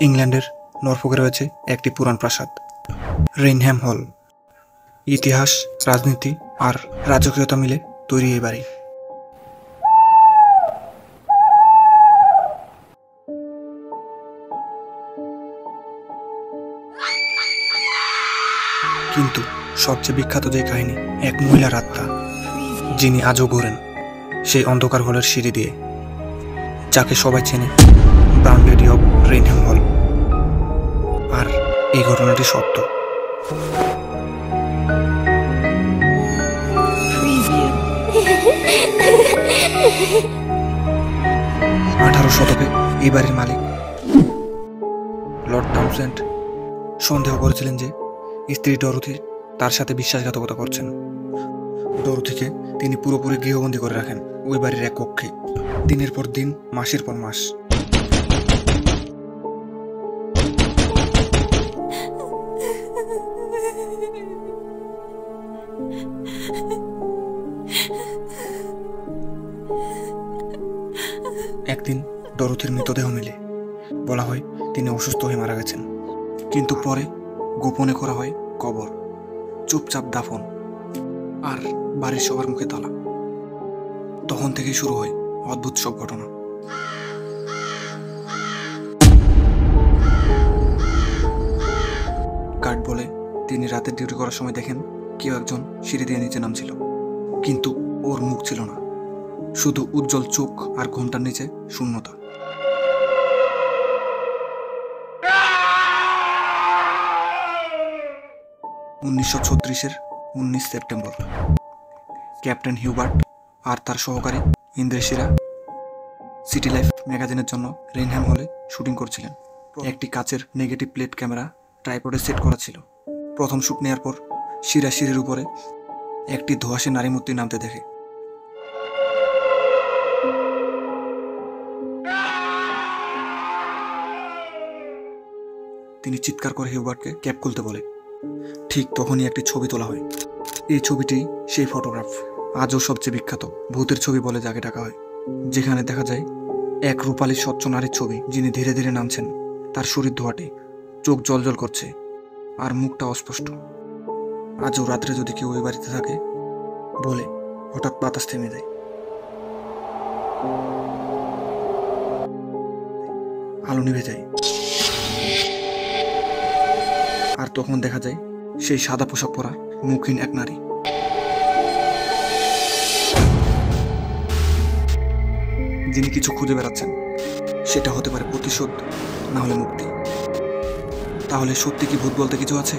ইংল্যান্ডের নরফোকে রয়েছে একটি পুরান প্রাসাদ, রেইনহ্যাম হল। ইতিহাস, রাজনীতি আর রাজকীয়তা মিলে তৈরি এই বাড়ি। কিন্তু সবচেয়ে বিখ্যাত যে কাহিনী, এক মহিলার আত্মা যিনি আজও ঘোরেন সেই অন্ধকার হলের সিঁড়ি দিয়ে, যাকে সবাই চেনে ব্রাউন লেডি অব রেইনহ্যাম হল। আর এই ঘটনাটি সত্য। 18 শতকে এই বাড়ির মালিক লর্ড টাউনসেন্ড সন্দেহ করেছিলেন যে স্ত্রী ডরোথি তার সাথে বিশ্বাসঘাতকতা করছেন। ডরোথিকে তিনি পুরোপুরি গৃহবন্দী করে রাখেন ওই বাড়ির এক কক্ষে, দিনের পর দিন, মাসের পর মাস। একদিন ডরোথির মৃতদেহ মেলে, বলা হয় তিনি অসুস্থ হয়ে মারা গেছেন। কিন্তু পরে গোপনে করা হয় কবর, চুপচাপ দাফন, আর বাড়ির সবার মুখে তালা। তখন থেকেই শুরু হয় অদ্ভুত সব ঘটনা। গার্ড বলে তিনি রাতের ডিউটি করার সময় দেখেন কেউ একজন সিঁড়ি দিয়ে নিচে নামছিল, কিন্তু ওর মুখ ছিল না, শুধু উজ্জ্বল চোখ আর ঘোমটার নিচে শূন্যতা। –1936 19 সেপ্টেম্বর ক্যাপ্টেন হিউবার্ট আর তার সহকারী ইন্দ্রেশিরা সিটি লাইফ ম্যাগাজিনের জন্য রেইনহ্যাম হলে শুটিং করছিলেন। একটি কাচের নেগেটিভ প্লেট ক্যামেরা ট্রাইপডে সেট করা ছিল। প্রথম শ্যুট নেওয়ার পর শিরা সিঁড়ির উপরে একটি ধোঁয়াশে নারী মূর্তি নামতে দেখে। তিনি চিৎকার করে হিউবার্টকে ক্যাপ খুলতে বলে। ঠিক তখনই একটি ছবি তোলা হয়। এই ছবিটি সেই ফটোগ্রাফ, আজও সবচেয়ে বিখ্যাত ভূতের ছবি বলে যাকে ডাকা হয়, যেখানে দেখা যায় এক রূপালী স্বচ্ছ নারীর ছবি, যিনি ধীরে ধীরে নামছেন। তার শরীর ধোয়াটে, চোখ জলজল করছে, আর মুখটা অস্পষ্ট। আজও রাত্রে যদি কেউ ওই বাড়িতে থাকে, বলে হঠাৎ বাতাস থেমে যায়, আলো নিভে যায়, আর তখন দেখা যায় সেই সাদা পোশাক পরা মুখহীন এক নারী। যিনি কিছু খুঁজে বেড়াচ্ছেন। সেটা হতে পারে প্রতিশোধ, না হলে মুক্তি। তাহলে সত্যি কি ভূত বলতে কিছু আছে?